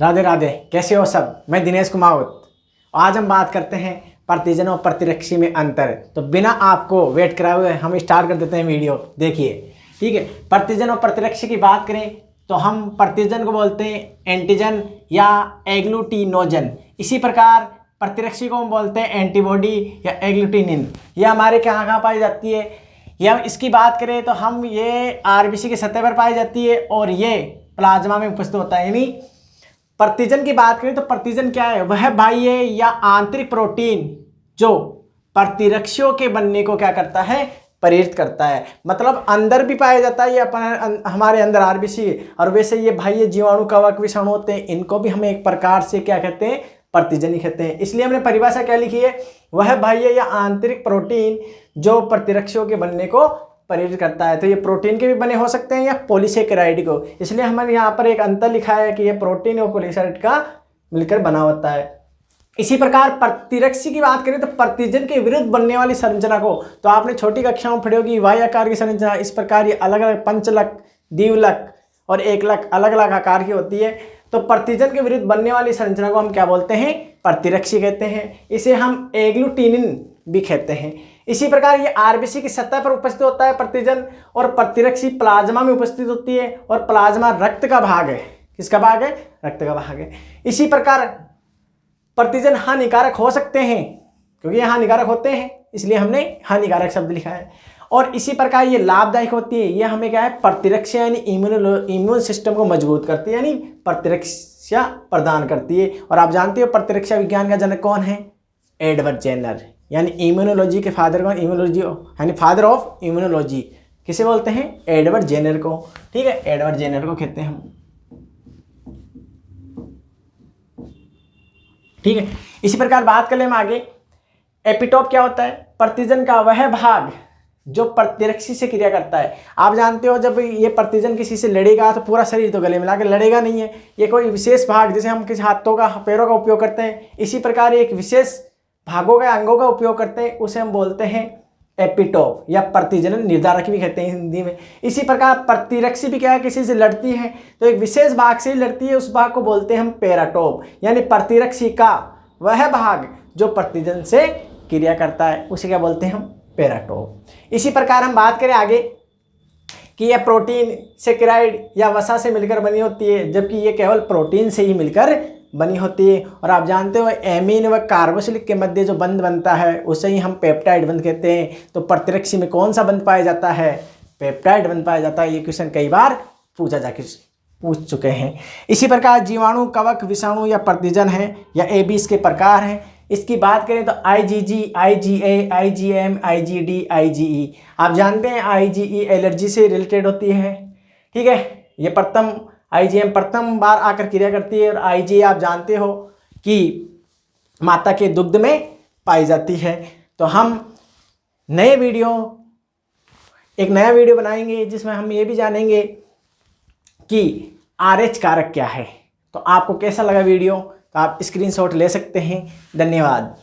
राधे राधे, कैसे हो सब। मैं दिनेश कुमार। आज हम बात करते हैं प्रतिजन और प्रतिरक्षी में अंतर। तो बिना आपको वेट कराए हुए हम स्टार्ट कर देते हैं वीडियो। देखिए, ठीक है। प्रतिजन और प्रतिरक्षी की बात करें तो हम प्रतिजन को बोलते हैं एंटीजन या एग्लूटिनोजन। इसी प्रकार प्रतिरक्षी को हम बोलते हैं एंटीबॉडी या एग्लूटिनिन। यह हमारे कहाँ पाई जाती है, या इसकी बात करें तो हम ये आरबीसी की सतह पर पाई जाती है और ये प्लाज्मा में उपस्थित होता है। यानी प्रतिजन की बात करें तो प्रतिजन क्या है, वह बाह्य या आंतरिक प्रोटीन जो प्रतिरक्षियों के बनने को क्या करता है, प्रेरित करता है। मतलब अंदर भी पाया जाता है ये अपन हमारे अंदर आरबीसी, और वैसे ये बाह्य जीवाणु कवक विषाणु होते हैं, इनको भी हम एक प्रकार से क्या कहते हैं, प्रतिजन ही कहते हैं। इसलिए हमने परिभाषा क्या लिखी है, वह बाह्य या आंतरिक प्रोटीन जो प्रतिरक्षियों के बनने को प्रेरित करता है। तो ये प्रोटीन के भी बने हो सकते हैं या पॉलीसेकेराइड को, इसलिए हमने यहाँ पर एक अंतर लिखा है कि ये प्रोटीन और पॉलीसेकेराइड का मिलकर बना होता है। इसी प्रकार प्रतिरक्षी की बात करें तो प्रतिजन के विरुद्ध बनने वाली संरचना को तो आपने छोटी कक्षाओं में पढ़ी होगी। वाई आकार की संरचना इस प्रकार ये अलग अलग पंचलक, द्विलक और एकलक अलग अलग आकार की होती है। तो प्रतिजन के विरुद्ध बनने वाली संरचना को हम क्या बोलते हैं, प्रतिरक्षी कहते हैं। इसे हम एग्लूटिनिन भी कहते हैं। इसी प्रकार ये आरबीसी की सतह पर उपस्थित होता है प्रतिजन, और प्रतिरक्षी प्लाज्मा में उपस्थित होती है, और प्लाज्मा रक्त का भाग है। किसका भाग है, रक्त का भाग है। इसी प्रकार प्रतिजन हानिकारक हो सकते हैं, क्योंकि ये हानिकारक होते हैं इसलिए हमने हानिकारक शब्द लिखा है। और इसी प्रकार ये लाभदायक होती है, ये हमें क्या है, प्रतिरक्षा यानी इम्यून सिस्टम को मजबूत करती है, यानी प्रतिरक्षा प्रदान करती है। और आप जानते हो प्रतिरक्षा विज्ञान का जनक कौन है, एडवर्ड जेनर, यानी इम्यूनोलॉजी के फादर को, इम्यूनोलॉजी यानी फादर ऑफ इम्यूनोलॉजी किसे बोलते हैं, एडवर्ड जेनर को। ठीक है, एडवर्ड जेनर को कहते हैं हम। ठीक है, इसी प्रकार बात कर ले हम आगे। एपिटोप क्या होता है, प्रतिजन का वह भाग जो प्रतिरक्षी से क्रिया करता है। आप जानते हो जब ये प्रतिजन किसी से लड़ेगा तो पूरा शरीर तो गले मिला के लड़ेगा नहीं है, ये कोई विशेष भाग, जैसे हम किसी हाथों का पैरों का उपयोग करते हैं, इसी प्रकार एक विशेष भागों का अंगों का उपयोग करते हैं, उसे हम बोलते हैं एपिटोप या प्रतिजन निर्धारक भी कहते हैं हिंदी में। इसी प्रकार प्रतिरक्षी भी क्या है, किसी से लड़ती है तो एक विशेष भाग से लड़ती है, उस भाग को बोलते हैं हम पेराटोप, यानी प्रतिरक्षी का वह भाग जो प्रतिजन से क्रिया करता है उसे क्या बोलते हैं हम, पेराटोप। इसी प्रकार हम बात करें आगे कि यह प्रोटीन सेकेराइड या वसा से मिलकर बनी होती है, जबकि ये केवल प्रोटीन से ही मिलकर बनी होती है। और आप जानते हो एमीन व कार्बोक्सिलिक के मध्य जो बंध बनता है उसे ही हम पेप्टाइड बंध कहते हैं। तो प्रतिरक्षी में कौन सा बंध पाया जाता है, पेप्टाइड बंध पाया जाता है। ये क्वेश्चन कई बार पूछ चुके हैं। इसी प्रकार जीवाणु कवक विषाणु या प्रतिजन है या एबी इसके प्रकार हैं। इसकी बात करें तो IgG, IgA, IgM, IgD, IgE. आप जानते हैं आईजीई एलर्जी से रिलेटेड होती है। ठीक है, ये प्रथम आईजीएम प्रथम बार आकर क्रिया करती है, और आईजीए आप जानते हो कि माता के दुग्ध में पाई जाती है। तो हम एक नया वीडियो बनाएंगे जिसमें हम ये भी जानेंगे कि आरएच कारक क्या है। तो आपको कैसा लगा वीडियो, तो आप स्क्रीनशॉट ले सकते हैं। धन्यवाद।